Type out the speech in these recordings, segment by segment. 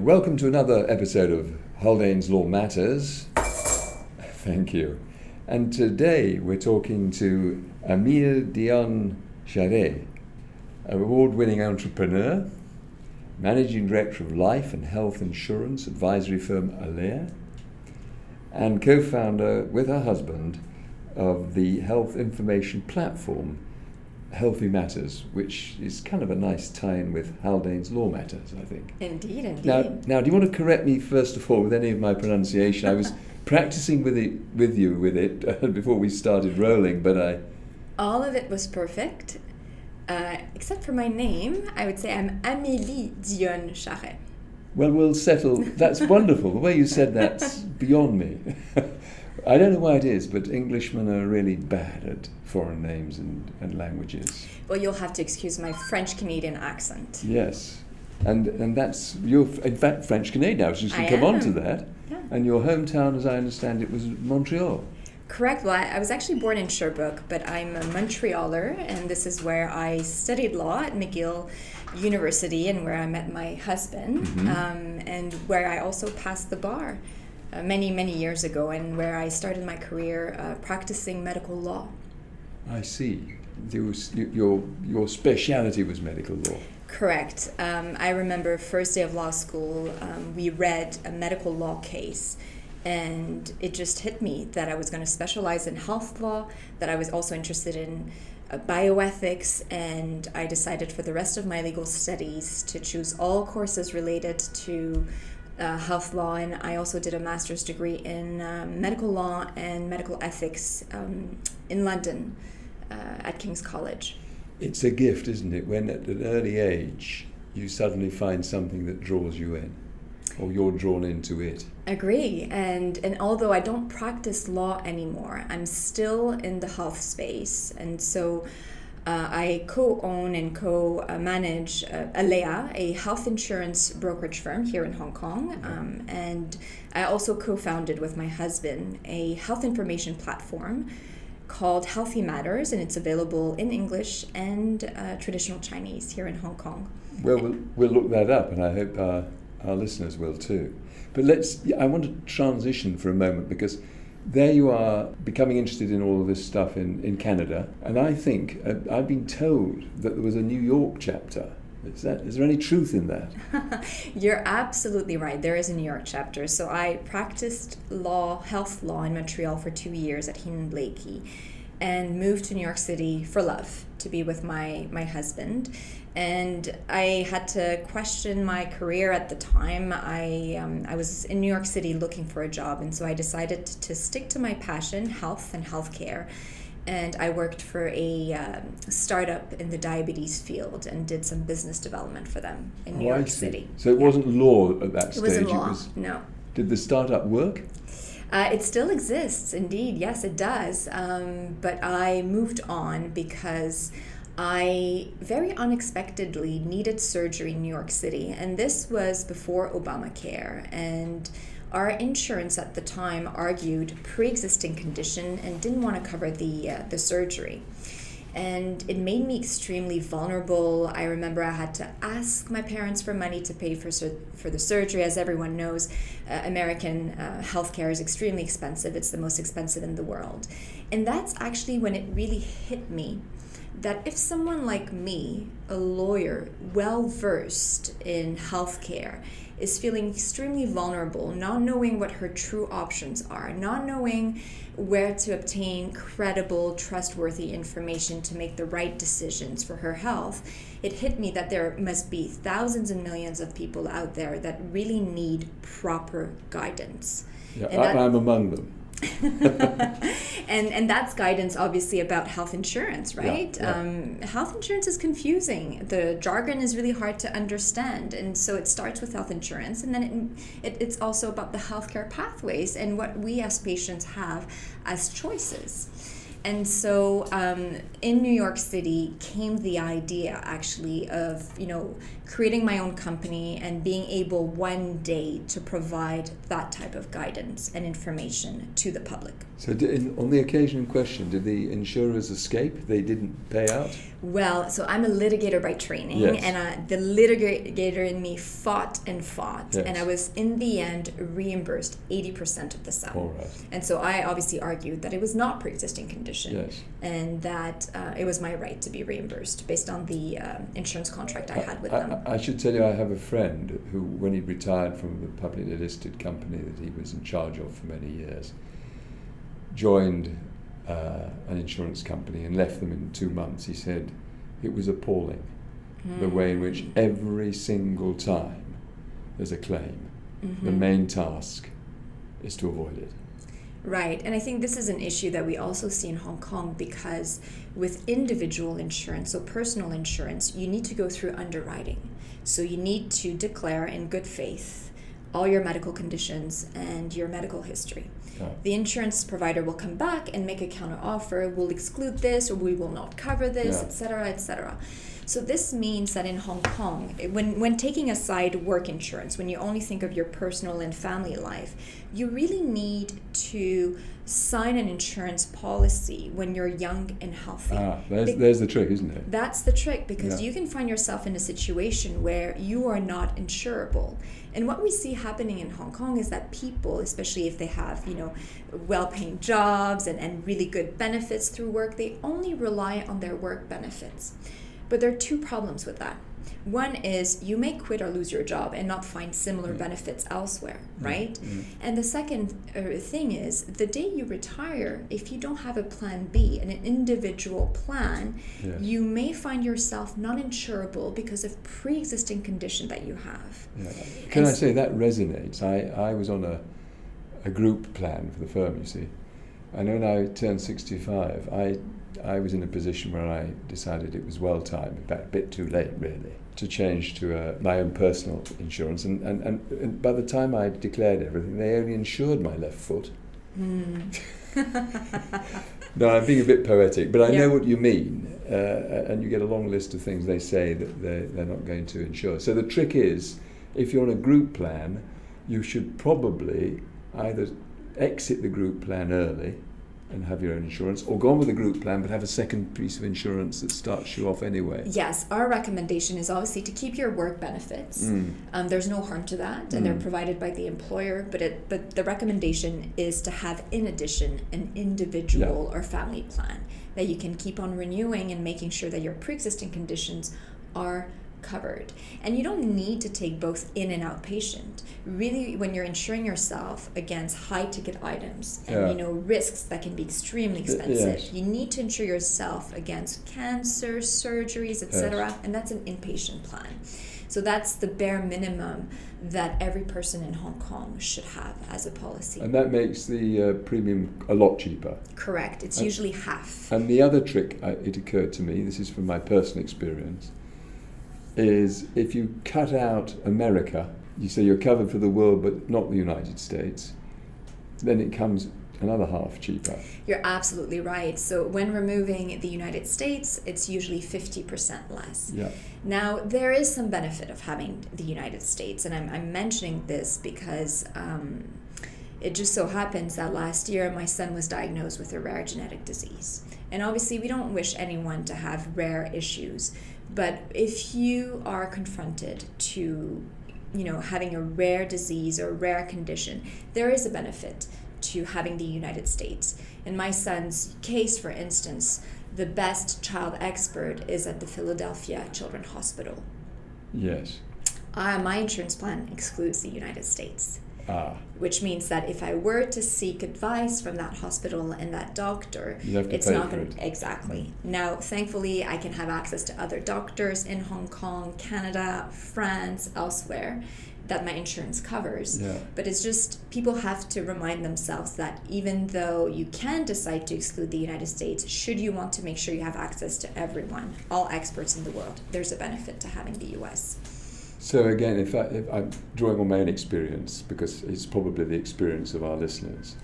Welcome to another episode of Haldanes Law Matters. Thank you. And today we're talking to Amelie Dionne-Charest, an award-winning entrepreneur, managing director of life and health insurance advisory firm Alea, and co-founder with her husband of the health information platform Healthy Matters, which is kind of a nice tie-in with Haldanes Law Matters, I think. Indeed. Now, do you want to correct me first of all with any of my pronunciation? I was practicing with it before we started rolling, but all of it was perfect, except for my name. I would say I'm Amelie Dionne-Charest. Well, we'll settle. That's wonderful. The way you said that's beyond me. I don't know why it is, but Englishmen are really bad at foreign names and languages. Well, you'll have to excuse my French-Canadian accent. Yes, and that's you're in fact French-Canadian now. So you can come on to that. Yeah. And your hometown, as I understand it, was Montreal. Correct. Well, I was actually born in Sherbrooke, but I'm a Montrealer, and this is where I studied law at McGill University and where I met my husband, and where I also passed the bar many years ago, and where I started my career practicing medical law. I see. Your speciality was medical law. Correct. I remember first day of law school, we read a medical law case, and it just hit me that I was going to specialize in health law, that I was also interested in bioethics, and I decided for the rest of my legal studies to choose all courses related to health law, and I also did a master's degree in medical law and medical ethics in London at King's College. It's a gift, isn't it, when at an early age you suddenly find something that draws you in, or you're drawn into it. Agree, and although I don't practice law anymore, I'm still in the health space, and so I co-own and co-manage Alea, a health insurance brokerage firm here in Hong Kong, and I also co-founded with my husband a health information platform called Healthy Matters, and it's available in English and traditional Chinese here in Hong Kong. Well, we'll look that up, and I hope our listeners will too. But I want to transition for a moment, because there you are becoming interested in all of this stuff in Canada, and I think I've been told that there was a New York chapter. Is there any truth in that? You're absolutely right. There is a New York chapter. So I practiced health law in Montreal for 2 years at Heenan Blakey, and moved to New York City for love, to be with my husband. And I had to question my career at the time. I was in New York City looking for a job, and so I decided to stick to my passion, health and healthcare. And I worked for a startup in the diabetes field and did some business development for them in New York City. So it wasn't law at that stage? It wasn't law, no. Did the startup work? It still exists, indeed. Yes, it does. But I moved on because I very unexpectedly needed surgery in New York City. And this was before Obamacare. And our insurance at the time argued pre-existing condition and didn't want to cover the surgery. And it made me extremely vulnerable. I remember I had to ask my parents for money to pay for the surgery. As everyone knows, American healthcare is extremely expensive. It's the most expensive in the world. And that's actually when it really hit me that if someone like me, a lawyer, well-versed in healthcare, is feeling extremely vulnerable, not knowing what her true options are, not knowing where to obtain credible, trustworthy information to make the right decisions for her health, it hit me that there must be thousands and millions of people out there that really need proper guidance. Yeah, I'm among them. And that's guidance obviously about health insurance, right? Yeah. Health insurance is confusing. The jargon is really hard to understand, and so it starts with health insurance, and then it's also about the healthcare pathways and what we as patients have as choices. And so in New York City came the idea actually of, creating my own company and being able one day to provide that type of guidance and information to the public. So on the occasion in question, did the insurers escape? They didn't pay out? Well, so I'm a litigator by training, yes. and the litigator in me fought and fought, yes. and I was in the end reimbursed 80% of the sum. All right. And so I obviously argued that it was not pre-existing condition, yes. and that it was my right to be reimbursed based on the insurance contract I had with them. I should tell you, I have a friend who, when he retired from the publicly listed company that he was in charge of for many years, joined an insurance company and left them in 2 months. He said it was appalling, the way in which every single time there's a claim, the main task is to avoid it. Right, and I think this is an issue that we also see in Hong Kong, because with individual insurance, so personal insurance, you need to go through underwriting. So you need to declare in good faith all your medical conditions and your medical history. The insurance provider will come back and make a counter offer. We'll exclude this, or we will not cover this, etc., etc. So this means that in Hong Kong, when taking aside work insurance, when you only think of your personal and family life, you really need to sign an insurance policy when you're young and healthy. There's the trick, isn't it? That's the trick, because you can find yourself in a situation where you are not insurable. And what we see happening in Hong Kong is that people, especially if they have, well-paying jobs and really good benefits through work, they only rely on their work benefits. But there are two problems with that. One is you may quit or lose your job and not find similar benefits elsewhere, right? And the second thing is, the day you retire, if you don't have a plan B, an individual plan, you may find yourself non-insurable because of pre-existing condition that you have. Can I say that resonates? I was on a group plan for the firm, you see. And when I turned 65, I was in a position where I decided it was well timed, a bit too late really, to change to my own personal insurance. And by the time I declared everything, they only insured my left foot. No, I'm being a bit poetic, but I know what you mean. And you get a long list of things they say that they're not going to insure. So the trick is, if you're on a group plan, you should probably either exit the group plan early and have your own insurance, or go on with the group plan but have a second piece of insurance that starts you off anyway. Yes, our recommendation is obviously to keep your work benefits. There's no harm to that, and they're provided by the employer, but the recommendation is to have, in addition, an individual or family plan that you can keep on renewing and making sure that your pre-existing conditions are covered. And you don't need to take both in and outpatient. Really, when you're insuring yourself against high ticket items and risks that can be extremely expensive, you need to insure yourself against cancer, surgeries, etc. And that's an inpatient plan. So that's the bare minimum that every person in Hong Kong should have as a policy. And that makes the premium a lot cheaper. Correct. It's usually half. And the other trick, it occurred to me, this is from my personal experience, is if you cut out America, you say you're covered for the world but not the United States, then it comes another half cheaper. You're absolutely right. So when removing the United States, it's usually 50% less. Now, there is some benefit of having the United States, and I'm mentioning this because it just so happens that last year my son was diagnosed with a rare genetic disease. And obviously we don't wish anyone to have rare issues, but if you are confronted to having a rare disease or rare condition, there is a benefit to having the United States. In my son's case, for instance, the best child expert is at the Philadelphia Children's Hospital. Yes. My insurance plan excludes the United States. Which means that if I were to seek advice from that hospital and that doctor, it's not going to... Exactly. Now, thankfully, I can have access to other doctors in Hong Kong, Canada, France, elsewhere, that my insurance covers. But it's just, people have to remind themselves that even though you can decide to exclude the United States, should you want to make sure you have access to everyone, all experts in the world, there's a benefit to having the US. So again, if I'm drawing on my own experience, because it's probably the experience of our listeners,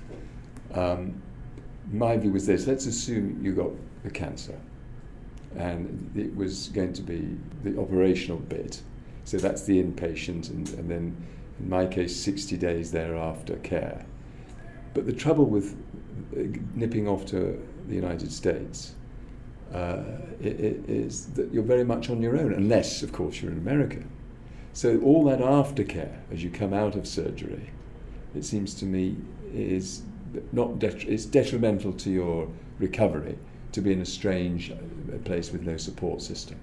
my view was this: let's assume you got the cancer, and it was going to be the operational bit. So that's the inpatient, and then, in my case, 60 days thereafter care. But the trouble with nipping off to the United States is that you're very much on your own, unless, of course, you're in America. So all that aftercare as you come out of surgery, it seems to me, is it's detrimental to your recovery to be in a strange place with no support system.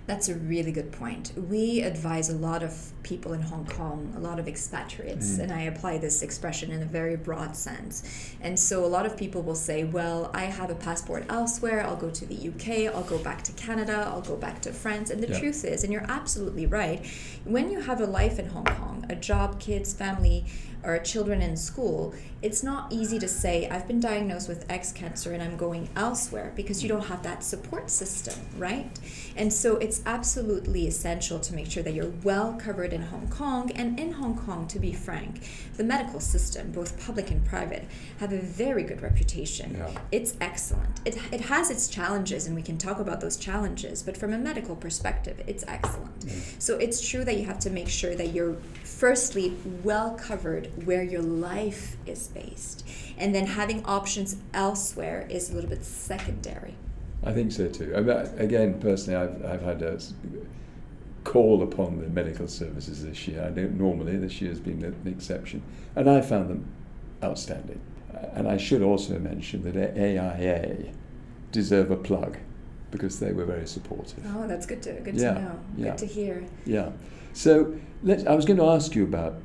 That's a really good point. We advise a lot of people in Hong Kong, a lot of expatriates, and I apply this expression in a very broad sense. And so a lot of people will say, well, I have a passport elsewhere, I'll go to the UK, I'll go back to Canada, I'll go back to France. And the truth is, and you're absolutely right, when you have a life in Hong Kong, a job, kids, family, or children in school, it's not easy to say, I've been diagnosed with X cancer and I'm going elsewhere, because you don't have that support system, right? And so it's absolutely essential to make sure that you're well covered in Hong Kong. And in Hong Kong, to be frank, the medical system, both public and private, have a very good reputation. Yeah. It's excellent. It has its challenges, and we can talk about those challenges, but from a medical perspective, it's excellent. So it's true that you have to make sure that you're firstly well covered where your life is based, and then having options elsewhere is a little bit secondary. I think so too. Again, personally, I've had a call upon the medical services this year. I don't normally. This year has been an exception, and I found them outstanding. And I should also mention that AIA deserve a plug, because they were very supportive. Oh, that's good to know. Good to hear. Yeah. So I was going to ask you about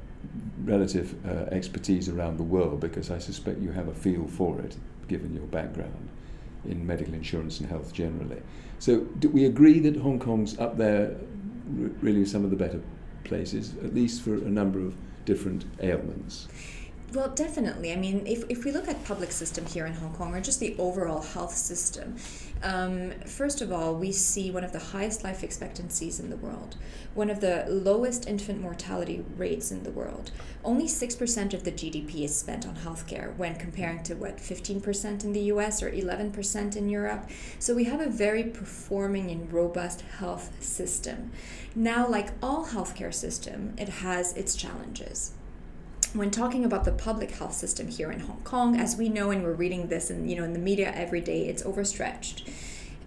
relative expertise around the world, because I suspect you have a feel for it, given your background in medical insurance and health generally. So do we agree that Hong Kong's up there really some of the better places, at least for a number of different ailments? Well, definitely. I mean, if we look at public system here in Hong Kong, or just the overall health system, first of all, we see one of the highest life expectancies in the world, one of the lowest infant mortality rates in the world. Only 6% of the GDP is spent on healthcare, when comparing to 15% in the US or 11% in Europe. So we have a very performing and robust health system. Now, like all healthcare system, it has its challenges. When talking about the public health system here in Hong Kong, as we know, and we're reading this in the media every day, it's overstretched,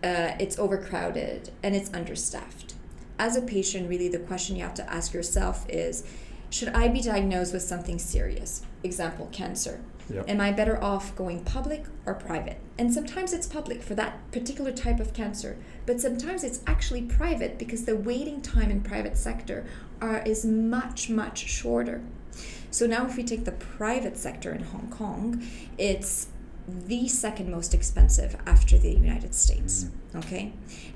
it's overcrowded, and it's understaffed. As a patient, really the question you have to ask yourself is, should I be diagnosed with something serious? Example, cancer. Yep. Am I better off going public or private? And sometimes it's public for that particular type of cancer, but sometimes it's actually private, because the waiting time in private sector is much, much shorter. So now if we take the private sector in Hong Kong, it's the second most expensive after the United States, okay?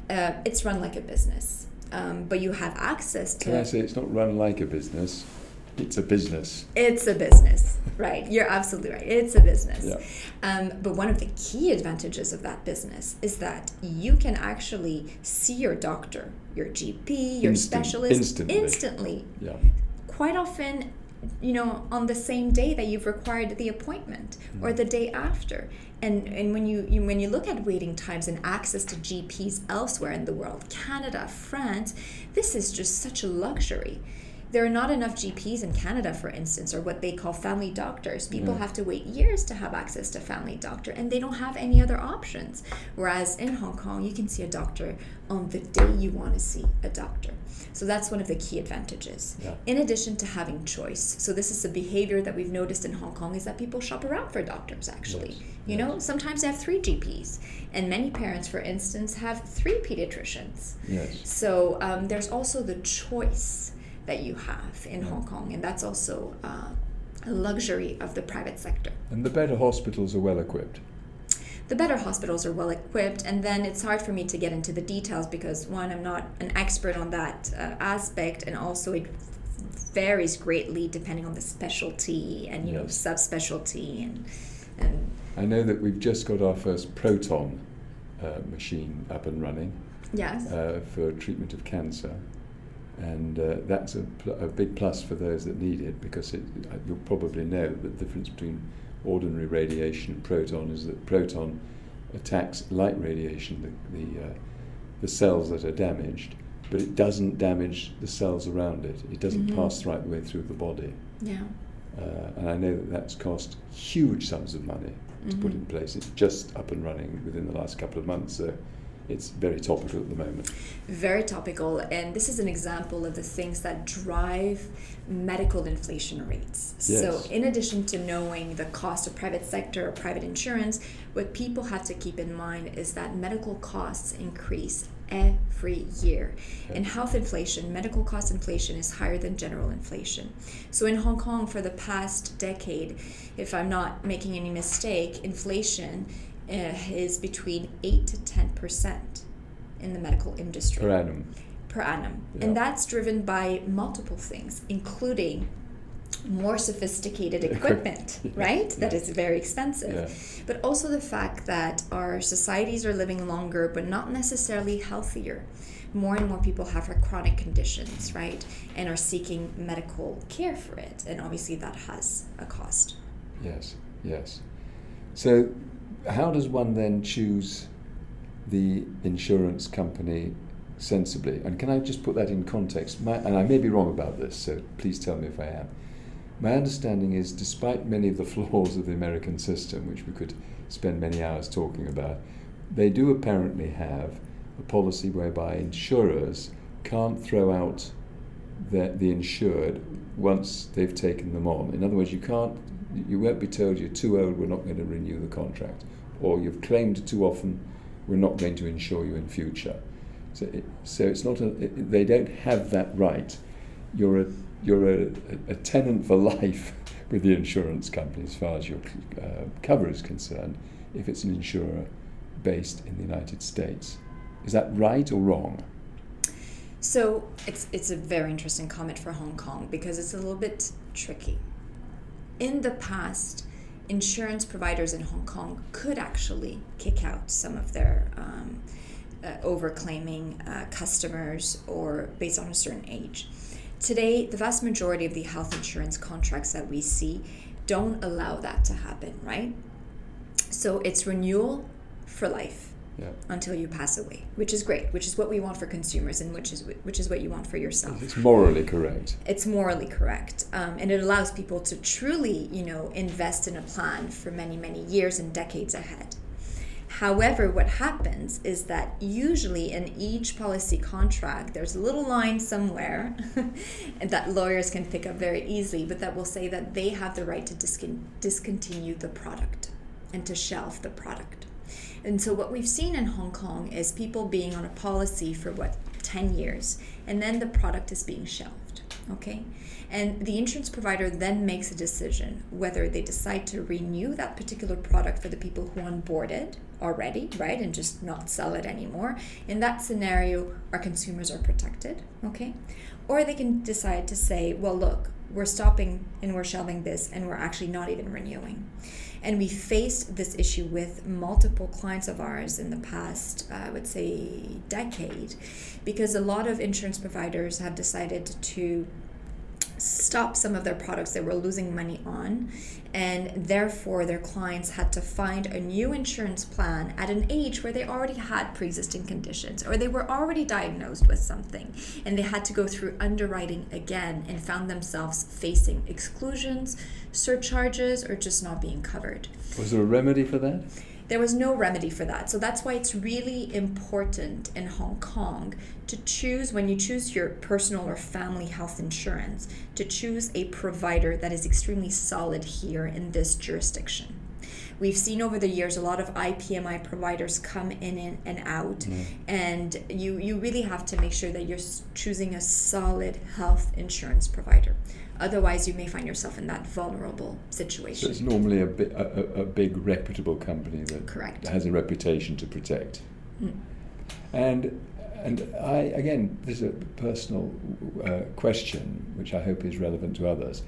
It's run like a business, but you have access to... Can I say it's not run like a business, it's a business. It's a business, right. You're absolutely right. It's a business. Yeah. But one of the key advantages of that business is that you can actually see your doctor, your GP, your specialist instantly. Yeah. Quite often, on the same day that you've required the appointment, or the day after. And when you look at waiting times and access to GPs elsewhere in the world, Canada, France, this is just such a luxury. There are not enough GPs in Canada, for instance, or what they call family doctors. People have to wait years to have access to family doctor, and they don't have any other options. Whereas in Hong Kong, you can see a doctor on the day you want to see a doctor. So that's one of the key advantages. Yeah. In addition to having choice. So this is a behavior that we've noticed in Hong Kong, is that people shop around for doctors, actually. Yes. Sometimes they have 3 GPs. And many parents, for instance, have 3 pediatricians. Yes. So there's also the choice that you have in Hong Kong, and that's also a luxury of the private sector. And the better hospitals are well equipped. The better hospitals are well equipped, and then it's hard for me to get into the details, because one, I'm not an expert on that aspect, and also it varies greatly depending on the specialty and subspecialty and I know that we've just got our first proton machine up and running. Yes. For treatment of cancer. And that's a big plus for those that need it, because you'll probably know that the difference between ordinary radiation and proton is that proton attacks light radiation, the cells that are damaged, but it doesn't damage the cells around it. It doesn't pass right the way through the body. Yeah. And I know that that's cost huge sums of money to put in place. It's just up and running within the last couple of months, so it's very topical at the moment. Very topical, and this is an example of the things that drive medical inflation rates. Yes. So in addition to knowing the cost of private sector or private insurance, what people have to keep in mind is that medical costs increase every year. In health inflation, medical cost inflation is higher than general inflation. So in Hong Kong for the past decade, if I'm not making any mistake, inflation is between 8 to 10% in the medical industry. Per annum. Yeah. And that's driven by multiple things, including more sophisticated equipment, right? That is very expensive. Yeah. But also the fact that our societies are living longer, but not necessarily healthier. More and more people have chronic conditions, right? And are seeking medical care for it. And obviously that has a cost. Yes. So how does one then choose the insurance company sensibly? And can I just put that in context? And I may be wrong about this, so please tell me if I am. My understanding is, despite many of the flaws of the American system, which we could spend many hours talking about, they do apparently have a policy whereby insurers can't throw out the insured once they've taken them on. In other words, you won't be told you're too old, we're not going to renew the contract, or you've claimed too often, we're not going to insure you in future. So it's not they don't have that right. You're a tenant for life with the insurance company as far as your cover is concerned, if it's an insurer based in the United States. Is that right or wrong? So it's a very interesting comment for Hong Kong, because it's a little bit tricky. In the past, insurance providers in Hong Kong could actually kick out some of their overclaiming customers or based on a certain age. Today, the vast majority of the health insurance contracts that we see don't allow that to happen, right? So it's renewal for life. Yeah. Until you pass away, which is great, which is what we want for consumers, and which is what you want for yourself. It's morally correct. It's morally correct, and it allows people to truly, invest in a plan for many, many years and decades ahead. However, what happens is that usually in each policy contract, there's a little line somewhere that lawyers can pick up very easily, but that will say that they have the right to discontinue the product and to shelve the product. And so what we've seen in Hong Kong is people being on a policy for 10 years, and then the product is being shelved, okay? And the insurance provider then makes a decision whether they decide to renew that particular product for the people who onboarded already, right, and just not sell it anymore. In that scenario, our consumers are protected, okay? Or they can decide to say, well, look, we're stopping and we're shelving this, and we're actually not even renewing. And we faced this issue with multiple clients of ours in the past, I would say, decade, because a lot of insurance providers have decided to stop some of their products they were losing money on, and therefore their clients had to find a new insurance plan at an age where they already had pre-existing conditions, or they were already diagnosed with something, and they had to go through underwriting again and found themselves facing exclusions, surcharges, or just not being covered. Was there a remedy for that? There was no remedy for that. So that's why it's really important in Hong Kong to choose, when you choose your personal or family health insurance, to choose a provider that is extremely solid here in this jurisdiction. We've seen over the years a lot of IPMI providers come in and out, and you really have to make sure that you're choosing a solid health insurance provider. Otherwise, you may find yourself in that vulnerable situation. So it's normally a big reputable company that Correct. Has a reputation to protect. And I, again, this is a personal question, which I hope is relevant to others.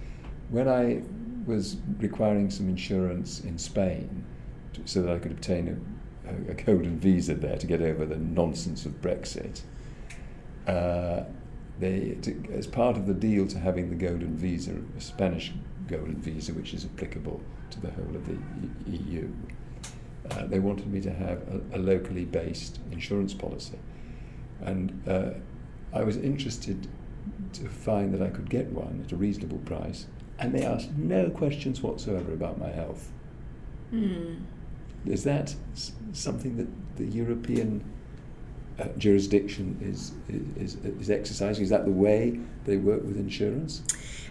When I was requiring some insurance in Spain so that I could obtain a golden visa there to get over the nonsense of Brexit, as part of the deal to having the golden visa, a Spanish golden visa, which is applicable to the whole of the EU, they wanted me to have a locally based insurance policy. And I was interested to find that I could get one at a reasonable price, and they asked no questions whatsoever about my health. Is that something that the European jurisdiction is exercising? Is that the way they work with insurance?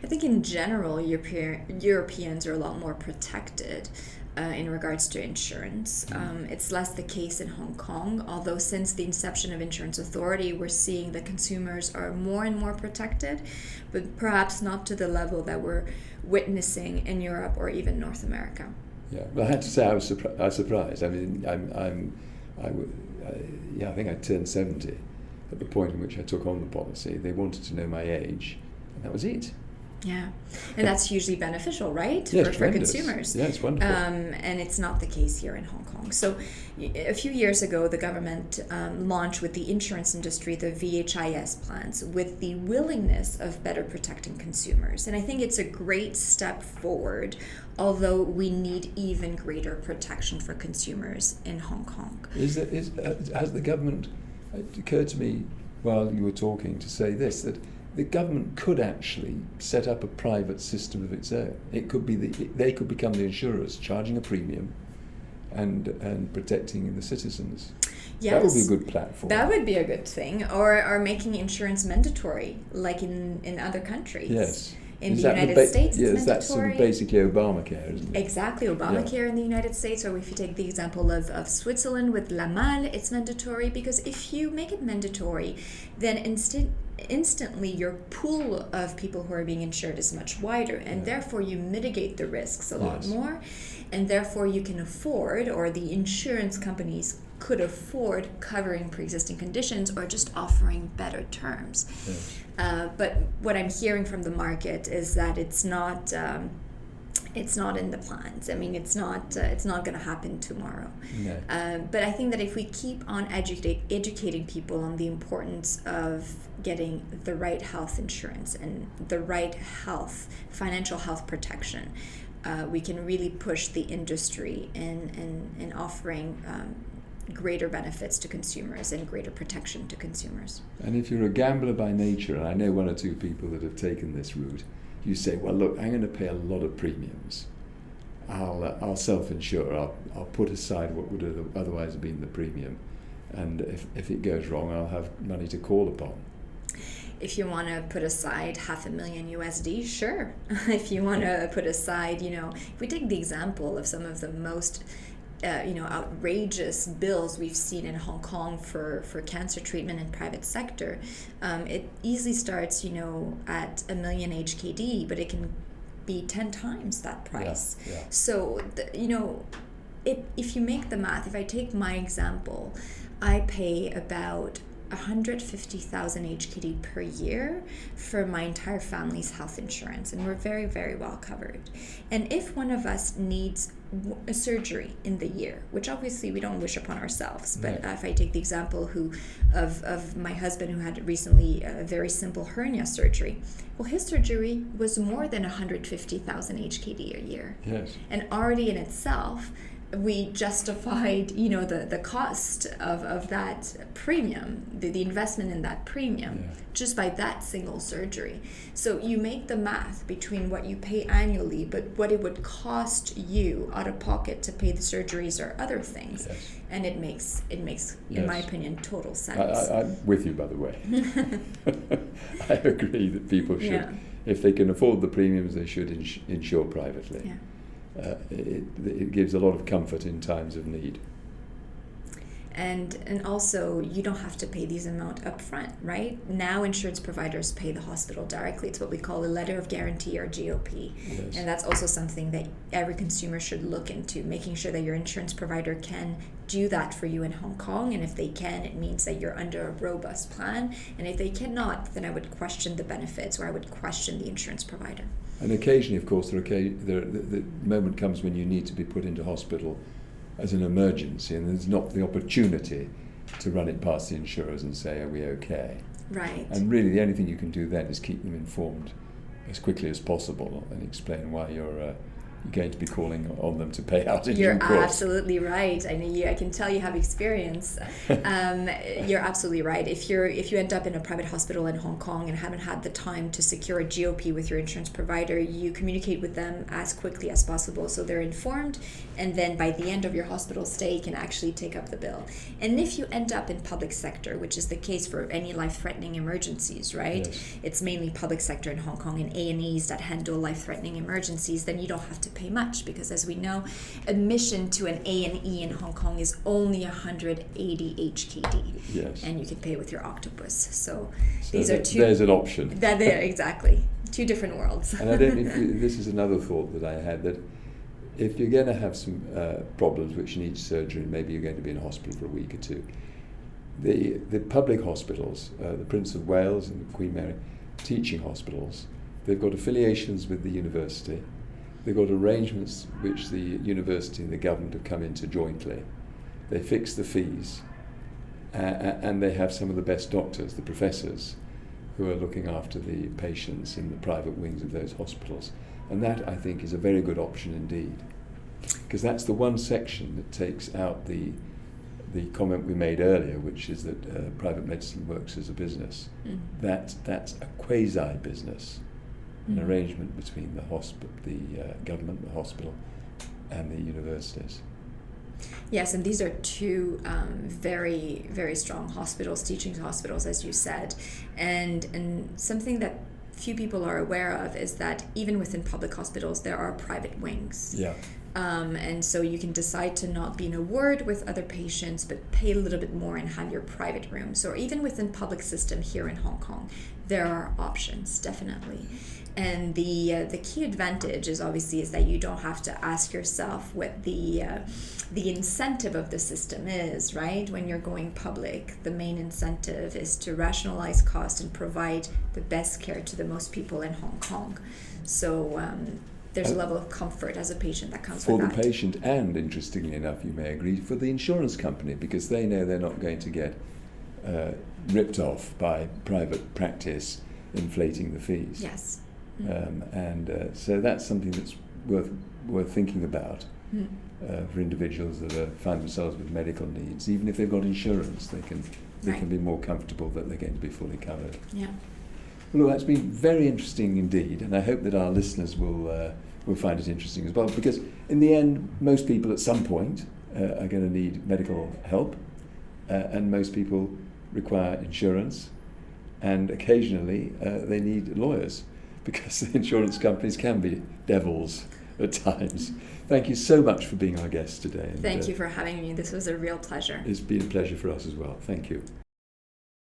I think in general, Europeans are a lot more protected in regards to insurance. It's less the case in Hong Kong, although since the inception of Insurance Authority, we're seeing that consumers are more and more protected, but perhaps not to the level that we're witnessing in Europe or even North America. Yeah, well, I had to say I was surprised. I mean, I think I turned 70 at the point in which I took on the policy. They wanted to know my age, and that was it. Yeah, and that's hugely beneficial, right, yes, for consumers. Yeah, it's wonderful. And it's not the case here in Hong Kong. So a few years ago, the government launched with the insurance industry the VHIS plans with the willingness of better protecting consumers. And I think it's a great step forward, although we need even greater protection for consumers in Hong Kong. Has the government, it occurred to me while you were talking to say this, that the government could actually set up a private system of its own. It could be they could become the insurers, charging a premium and protecting the citizens. Yes, that would be a good platform. That would be a good thing, or making insurance mandatory, like in other countries. Yes. In the United States, it's mandatory. That's sort of basically Obamacare, isn't it? Exactly, Obamacare in the United States, or if you take the example of Switzerland with La Malle, it's mandatory, because if you make it mandatory, then instantly your pool of people who are being insured is much wider, and therefore you mitigate the risks a lot more, and therefore you can afford, or the insurance companies could afford, covering pre-existing conditions or just offering better terms. But what I'm hearing from the market is that it's not in the plans. I mean, it's not going to happen tomorrow. No. But I think that if we keep on educating people on the importance of getting the right health insurance and the right financial health protection, we can really push the industry in offering greater benefits to consumers and greater protection to consumers. And if you're a gambler by nature, and I know one or two people that have taken this route, you say, well, look, I'm going to pay a lot of premiums. I'll self-insure. I'll put aside what would have otherwise have been the premium, and if it goes wrong, I'll have money to call upon. If you want to put aside $500,000 USD, sure. If you want to put aside, if we take the example of some of the most outrageous bills we've seen in Hong Kong for cancer treatment in private sector, it easily starts, at $1 million HKD, but it can be 10 times that price. Yeah. So, if you make the math, if I take my example, I pay about 150,000 HKD per year for my entire family's health insurance, and we're very, very well covered. And if one of us needs a surgery in the year, which obviously we don't wish upon ourselves, but if I take the example of my husband who had recently a very simple hernia surgery, well, his surgery was more than 150,000 HKD a year. Yes. And already in itself, we justified, the cost of that premium, the investment in that premium, just by that single surgery. So you make the math between what you pay annually, but what it would cost you out of pocket to pay the surgeries or other things, and it makes, in my opinion, total sense. I'm with you, by the way. I agree that people should, if they can afford the premiums, they should insure privately. Yeah. It gives a lot of comfort in times of need. And also, you don't have to pay these amount up front, right? Now insurance providers pay the hospital directly. It's what we call a letter of guarantee, or GOP. Yes. And that's also something that every consumer should look into, making sure that your insurance provider can do that for you in Hong Kong. And if they can, it means that you're under a robust plan. And if they cannot, then I would question the benefits, or I would question the insurance provider. And occasionally, of course, the moment comes when you need to be put into hospital as an emergency, and there's not the opportunity to run it past the insurers and say, are we okay? Right. And really the only thing you can do then is keep them informed as quickly as possible and explain why you're going to be calling on them to pay out in You're due course. absolutely right. I mean, I can tell you have experience. You're absolutely right. If you end up in a private hospital in Hong Kong and haven't had the time to secure a GOP with your insurance provider, you communicate with them as quickly as possible so they're informed, and then by the end of your hospital stay, you can actually take up the bill. And if you end up in public sector, which is the case for any life-threatening emergencies, right? Yes. It's mainly public sector in Hong Kong and A&Es that handle life-threatening emergencies, then you don't have to pay much, because as we know, admission to an A&E in Hong Kong is only 180 HKD. Yes. And you can pay with your octopus. So These are two. There's an option. That there, exactly. Two different worlds. And I don't. This is another thought that I had, that if you're going to have some problems which need surgery, maybe you're going to be in hospital for a week or two. The public hospitals, the Prince of Wales and Queen Mary, teaching hospitals, they've got affiliations with the university. They've got arrangements which the university and the government have come into jointly. They fix the fees, and they have some of the best doctors, the professors, who are looking after the patients in the private wings of those hospitals. And that, I think, is a very good option indeed, because that's the one section that takes out the comment we made earlier, which is that private medicine works as a business. Mm. That's a quasi-business. An arrangement between the government, the hospital, and the universities. Yes, and these are two very, very strong hospitals, teaching hospitals, as you said. And something that few people are aware of is that even within public hospitals, there are private wings. Yeah. And so you can decide to not be in a ward with other patients, but pay a little bit more and have your private rooms. Or even within public system here in Hong Kong, there are options, definitely. And the key advantage is that you don't have to ask yourself what the incentive of the system is, right? When you're going public, the main incentive is to rationalize cost and provide the best care to the most people in Hong Kong. So there's a level of comfort as a patient that comes with that. For the patient, and interestingly enough, you may agree, for the insurance company, because they know they're not going to get ripped off by private practice inflating the fees. Yes. So that's something that's worth thinking about for individuals that find themselves with medical needs. Even if they've got insurance, they can be more comfortable that they're going to be fully covered. Yeah. Well, that's been very interesting indeed, and I hope that our listeners will find it interesting as well, because in the end, most people at some point are going to need medical help, and most people require insurance, and occasionally they need lawyers, because the insurance companies can be devils at times. Thank you so much for being our guest today. Thank you for having me. This was a real pleasure. It's been a pleasure for us as well. Thank you.